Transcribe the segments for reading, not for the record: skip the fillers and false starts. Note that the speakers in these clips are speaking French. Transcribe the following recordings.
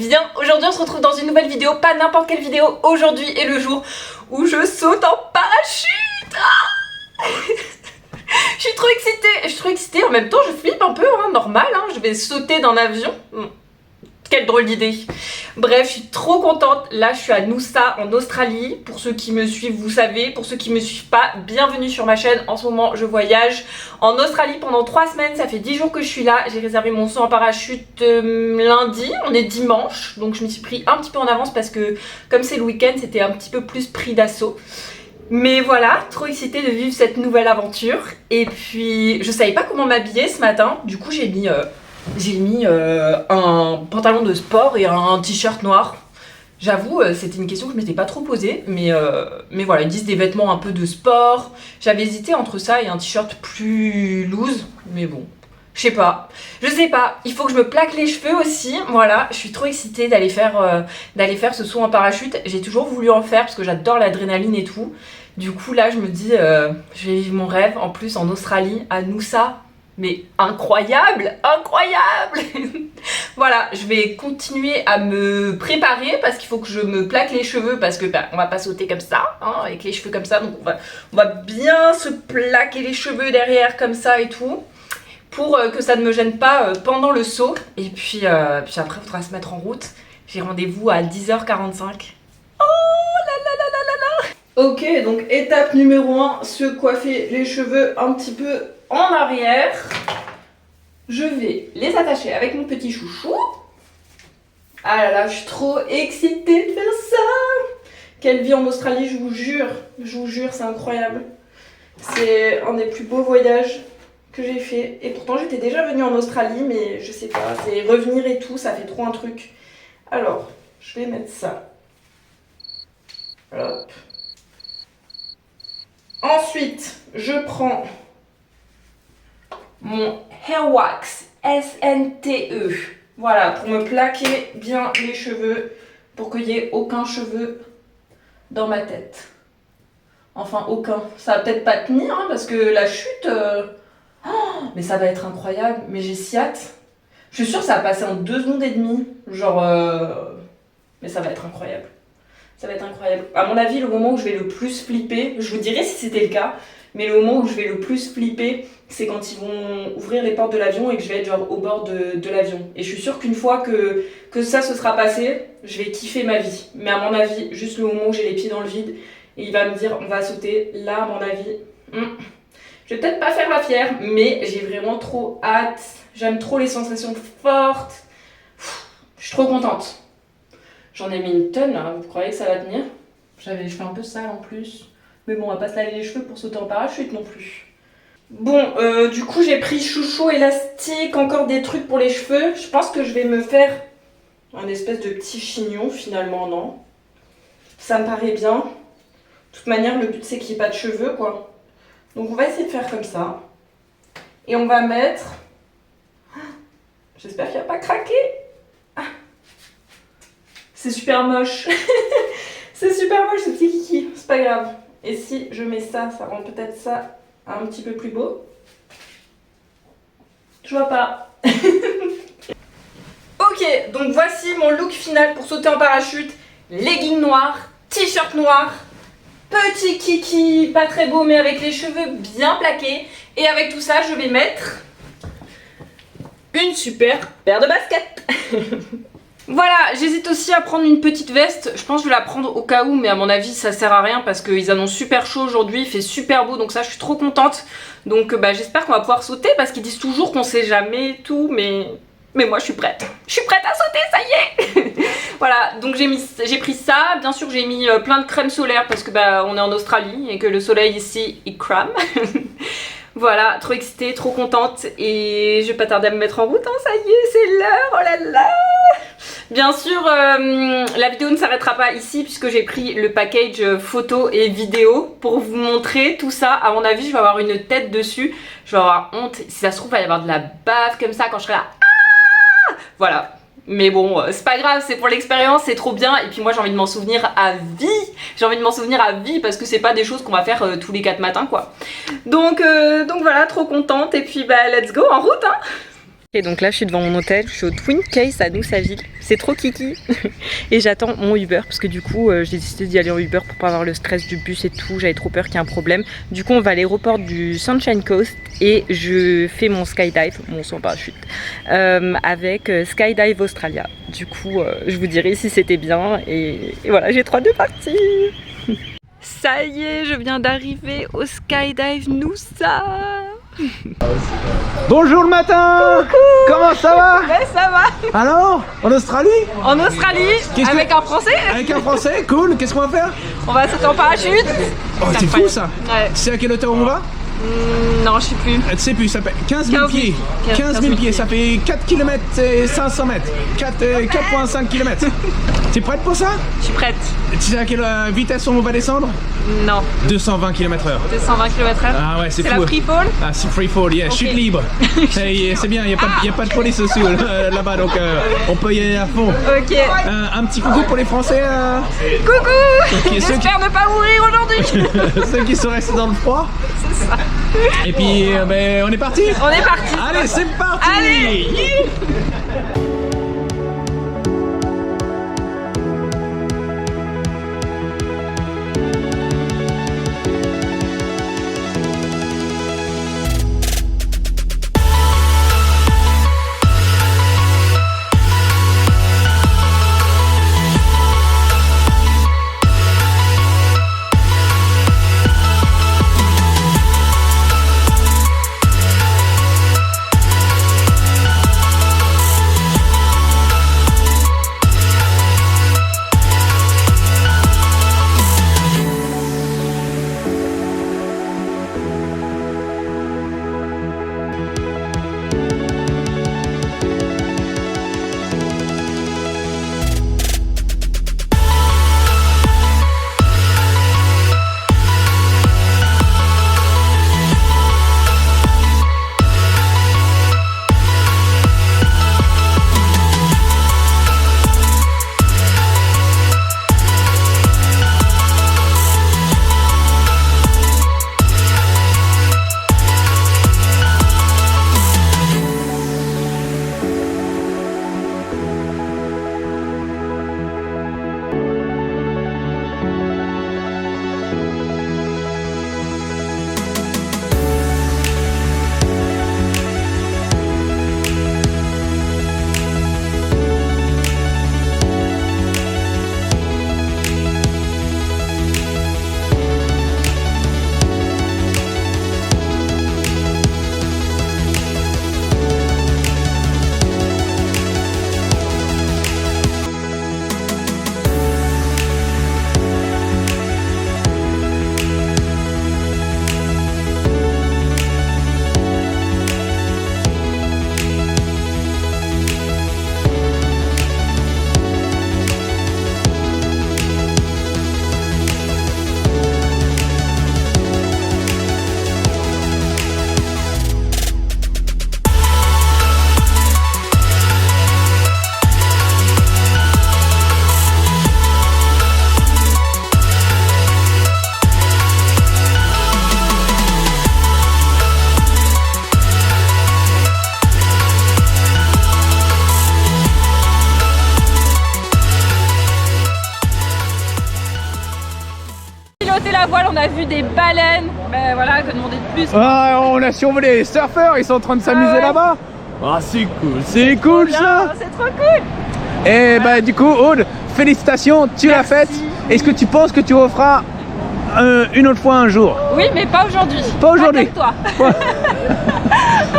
bien. Aujourd'hui on se retrouve dans une nouvelle vidéo, pas n'importe quelle vidéo. Aujourd'hui est le jour où je saute en parachute. Je suis trop excitée, en même temps je flippe un peu, hein, normal, hein, je vais sauter d'un avion. Quelle drôle d'idée. Bref, je suis trop contente. Là, je suis à Noosa en Australie. Pour ceux qui me suivent, vous savez. Pour ceux qui me suivent pas, bienvenue sur ma chaîne. En ce moment, je voyage en Australie pendant 3 semaines. Ça fait 10 jours que je suis là. J'ai réservé mon saut en parachute lundi. On est dimanche. Donc, je me suis pris un petit peu en avance parce que, comme c'est le week-end, c'était un petit peu plus pris d'assaut. Mais voilà, trop excitée de vivre cette nouvelle aventure. Et puis, je savais pas comment m'habiller ce matin. Du coup, j'ai mis un pantalon de sport et un t-shirt noir. J'avoue, c'était une question que je m'étais pas trop posée, mais voilà, ils disent des vêtements un peu de sport. J'avais hésité entre ça et un t-shirt plus loose, mais bon, je sais pas, il faut que je me plaque les cheveux aussi. Voilà, je suis trop excitée d'aller faire ce saut en parachute. J'ai toujours voulu en faire parce que j'adore l'adrénaline et tout. Du coup là, je me dis, je vais vivre mon rêve, en plus en Australie, à Noosa. Mais incroyable, incroyable. Voilà, je vais continuer à me préparer parce qu'il faut que je me plaque les cheveux parce que on va pas sauter comme ça, hein, avec les cheveux comme ça. Donc on va bien se plaquer les cheveux derrière comme ça et tout pour que ça ne me gêne pas pendant le saut. Et puis après, il faudra se mettre en route. J'ai rendez-vous à 10h45. Ok, donc étape numéro 1, se coiffer les cheveux un petit peu en arrière. Je vais les attacher avec mon petit chouchou. Ah là là, je suis trop excitée de faire ça. Quelle vie en Australie, je vous jure, c'est incroyable. C'est un des plus beaux voyages que j'ai fait. Et pourtant, j'étais déjà venue en Australie, mais je sais pas, c'est revenir et tout, ça fait trop un truc. Alors, je vais mettre ça. Hop. Ensuite, je prends mon Hair Wax SNTE. Voilà, pour me plaquer bien les cheveux, pour qu'il n'y ait aucun cheveu dans ma tête. Enfin, aucun. Ça va peut-être pas tenir, hein, parce que la chute... mais ça va être incroyable. Mais j'ai si hâte. Je suis sûre que ça va passer en 2 secondes et demie. Genre... Mais ça va être incroyable. Ça va être incroyable. À mon avis, le moment où je vais le plus flipper, je vous dirai si c'était le cas, mais le moment où je vais le plus flipper, c'est quand ils vont ouvrir les portes de l'avion et que je vais être genre au bord de l'avion. Et je suis sûre qu'une fois que ça se sera passé, je vais kiffer ma vie. Mais à mon avis, juste le moment où j'ai les pieds dans le vide, et il va me dire on va sauter, là à mon avis, je vais peut-être pas faire la fière, mais j'ai vraiment trop hâte. J'aime trop les sensations fortes. Je suis trop contente. J'en ai mis une tonne là, vous croyez que ça va tenir? Je fais un peu sale en plus. Mais bon, on va pas se laver les cheveux pour sauter en parachute non plus. Bon, du coup j'ai pris chouchou, élastique, encore des trucs pour les cheveux. Je pense que je vais me faire un espèce de petit chignon finalement, non? Ça me paraît bien. De toute manière, le but c'est qu'il n'y ait pas de cheveux quoi. Donc on va essayer de faire comme ça. Et on va mettre... J'espère qu'il va pas craquer. C'est super moche. C'est super moche ce petit kiki. C'est pas grave. Et si je mets ça, ça rend peut-être ça un petit peu plus beau. Je vois pas. Ok, donc voici mon look final pour sauter en parachute. Leggings noirs, t-shirt noir, petit kiki, pas très beau mais avec les cheveux bien plaqués. Et avec tout ça, je vais mettre une super paire de baskets. Voilà, j'hésite aussi à prendre une petite veste. Je pense que je vais la prendre au cas où, mais à mon avis ça sert à rien parce qu'ils annoncent super chaud aujourd'hui, il fait super beau, donc ça je suis trop contente. Donc j'espère qu'on va pouvoir sauter parce qu'ils disent toujours qu'on sait jamais et tout, mais moi je suis prête. Je suis prête à sauter, ça y est. Voilà, donc j'ai pris ça. Bien sûr j'ai mis plein de crème solaire parce que on est en Australie et que le soleil ici il crame. Voilà, trop excitée, trop contente et je vais pas tarder à me mettre en route, hein, ça y est, c'est l'heure, oh là là. Bien sûr, la vidéo ne s'arrêtera pas ici puisque j'ai pris le package photo et vidéo pour vous montrer tout ça. À mon avis, je vais avoir une tête dessus, je vais avoir honte. Si ça se trouve, il va y avoir de la bave comme ça quand je serai là. Ah, voilà. Mais bon, c'est pas grave, c'est pour l'expérience, c'est trop bien. Et puis moi, j'ai envie de m'en souvenir à vie. J'ai envie de m'en souvenir à vie parce que c'est pas des choses qu'on va faire tous les 4 matins, quoi. Donc voilà, trop contente. Et puis let's go, en route, hein. Et donc là je suis devant mon hôtel, je suis au Twin Case à Nousaville, c'est trop kiki. Et j'attends mon Uber parce que du coup j'ai décidé d'y aller en Uber pour pas avoir le stress du bus et tout, j'avais trop peur qu'il y ait un problème. Du coup on va à l'aéroport du Sunshine Coast et je fais mon skydive, mon saut en parachute, avec Skydive Australia. Du coup je vous dirai si c'était bien et voilà, j'ai trop hâte de partir. Ça y est, je viens d'arriver au Skydive Noosa. Bonjour le matin. Coucou. Comment ça va? Ouais, ça va. Alors, en Australie? En Australie, avec un Français. Avec un Français, cool. Qu'est-ce qu'on va faire? On va sauter en parachute. Oh, c'est fou ça. Ouais. Tu sais à quelle hauteur on va? Non, je sais plus. Tu sais plus, ça fait 15 000 pieds. 15 000 pieds, ça fait 4 km et 500 mètres. 4,5 km. T'es prête pour ça? Je suis prête. Tu sais à quelle vitesse on va descendre? Non. 220 km/h. 220 km/h. Ah ouais, c'est fou. C'est la free fall? Ah, c'est free fall, yeah. Okay. Chute libre. C'est bien, il n'y a pas de police aussi là-bas, donc on peut y aller à fond. Ok. Un petit coucou pour les Français. Coucou. Okay, J'espère ne pas mourir aujourd'hui. Ceux qui sont restés dans le froid. C'est ça. Et puis, ben, on est parti. On est parti. Allez, c'est parti. Allez. La voile, on a vu des baleines, ben voilà, que demander de plus. Ah, on a survolé les surfeurs, ils sont en train de s'amuser là-bas. Ah, c'est cool ça. C'est trop cool. Et bah du coup, Aude, félicitations, tu l'as faite. Est-ce que tu penses que tu referas une autre fois un jour? Oui, mais pas aujourd'hui. Pas aujourd'hui. Toi.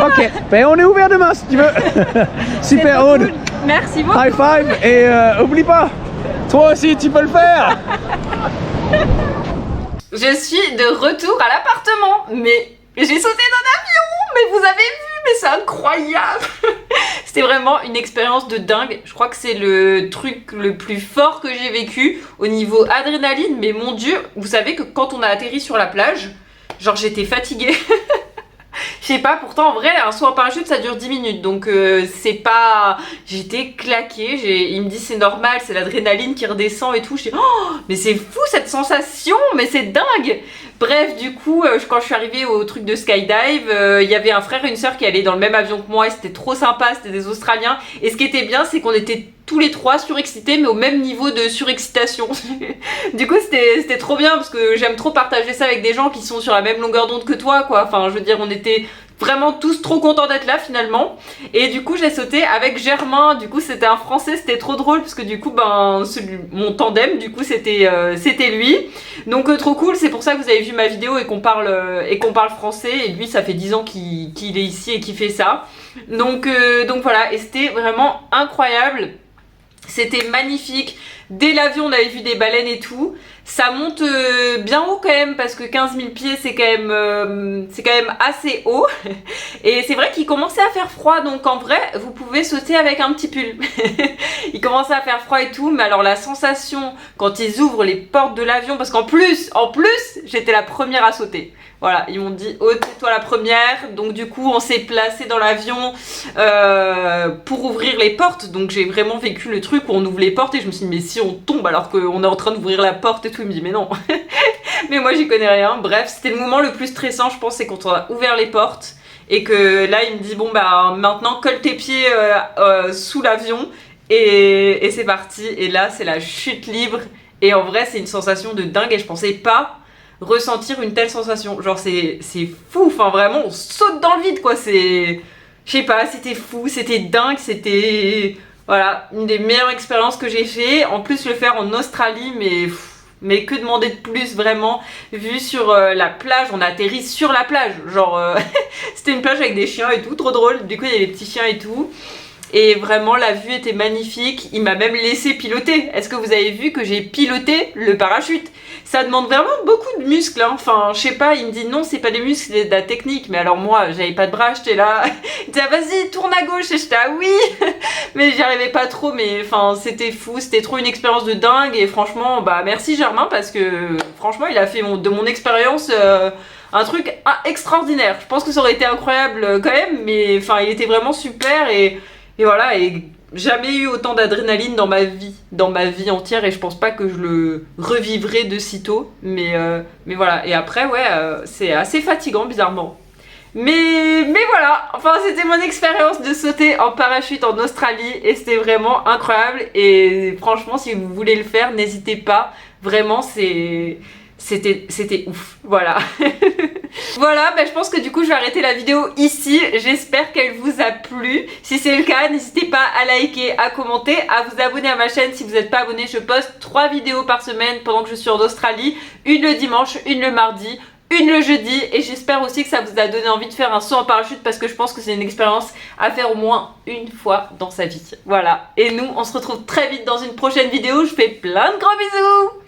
Ok, ben on est ouvert demain si tu veux. Super Aude. Cool. Merci beaucoup. High five et oublie pas, toi aussi tu peux le faire. Je suis de retour à l'appartement, mais j'ai sauté d'un avion, mais vous avez vu, mais c'est incroyable. C'était vraiment une expérience de dingue. Je crois que c'est le truc le plus fort que j'ai vécu au niveau adrénaline, mais mon Dieu, vous savez que quand on a atterri sur la plage, genre j'étais fatiguée. Je sais pas, pourtant en vrai un saut en parachute ça dure 10 minutes donc c'est pas... J'étais claquée, il me dit c'est normal, c'est l'adrénaline qui redescend et tout. Je dis oh mais c'est fou cette sensation, mais c'est dingue. Bref, du coup, quand je suis arrivée au truc de skydive, il y avait un frère et une sœur qui allaient dans le même avion que moi et c'était trop sympa, c'était des Australiens. Et ce qui était bien, c'est qu'on était tous les trois surexcités, mais au même niveau de surexcitation. Du coup, c'était trop bien parce que j'aime trop partager ça avec des gens qui sont sur la même longueur d'onde que toi, quoi. Enfin, je veux dire, on était vraiment tous trop contents d'être là finalement. Et du coup j'ai sauté avec Germain, du coup c'était un français, c'était trop drôle parce que du coup mon tandem du coup c'était lui. Donc trop cool, c'est pour ça que vous avez vu ma vidéo et qu'on parle français, et lui ça fait 10 ans qu'il est ici et qu'il fait ça. Donc voilà, et c'était vraiment incroyable. C'était magnifique. Dès l'avion, on avait vu des baleines et tout. Ça monte bien haut quand même parce que 15 000 pieds, c'est quand même assez haut. Et c'est vrai qu'il commençait à faire froid, donc en vrai, vous pouvez sauter avec un petit pull. Il commençait à faire froid et tout, mais alors la sensation quand ils ouvrent les portes de l'avion, parce qu'en plus, j'étais la première à sauter. Voilà, ils m'ont dit oh c'est toi la première, donc du coup on s'est placé dans l'avion pour ouvrir les portes, donc j'ai vraiment vécu le truc où on ouvre les portes et je me suis dit mais si on tombe alors qu'on est en train d'ouvrir la porte et tout, il me dit mais non. Mais moi j'y connais rien, bref c'était le moment le plus stressant je pense, c'est quand on a ouvert les portes et que là il me dit bon bah maintenant colle tes pieds sous l'avion et c'est parti, et là c'est la chute libre et en vrai c'est une sensation de dingue et je pensais pas ressentir une telle sensation, genre c'est fou, enfin vraiment on saute dans le vide quoi, je sais pas, c'était fou, c'était dingue, c'était voilà, une des meilleures expériences que j'ai fait, en plus le faire en Australie, mais que demander de plus vraiment, vu sur la plage, on a atterri sur la plage, genre c'était une plage avec des chiens et tout, trop drôle, du coup il y a les petits chiens et tout. Et vraiment la vue était magnifique, il m'a même laissé piloter. Est-ce que vous avez vu que j'ai piloté le parachute? Ça demande vraiment beaucoup de muscles, hein. Enfin je sais pas, il me dit non c'est pas des muscles, c'est de la technique. Mais alors moi j'avais pas de bras, j'étais là, il disait vas-y tourne à gauche, et j'étais ah oui. Mais j'y arrivais pas trop, mais enfin c'était fou, c'était trop une expérience de dingue. Et franchement bah merci Germain, parce que franchement il a fait de mon expérience un truc extraordinaire. Je pense que ça aurait été incroyable quand même, mais enfin il était vraiment super. Et voilà, et jamais eu autant d'adrénaline dans ma vie entière, et je pense pas que je le revivrai de sitôt, mais voilà, et après ouais, c'est assez fatigant bizarrement. Mais voilà, enfin c'était mon expérience de sauter en parachute en Australie et c'était vraiment incroyable, et franchement si vous voulez le faire, n'hésitez pas, vraiment c'était ouf, voilà. Voilà, je pense que du coup je vais arrêter la vidéo ici, j'espère qu'elle vous a plu. Si c'est le cas, n'hésitez pas à liker, à commenter, à vous abonner à ma chaîne si vous n'êtes pas abonné. Je poste 3 vidéos par semaine pendant que je suis en Australie, une le dimanche, une le mardi, une le jeudi, et j'espère aussi que ça vous a donné envie de faire un saut en parachute parce que je pense que c'est une expérience à faire au moins une fois dans sa vie. Voilà, et nous on se retrouve très vite dans une prochaine vidéo, je vous fais plein de gros bisous.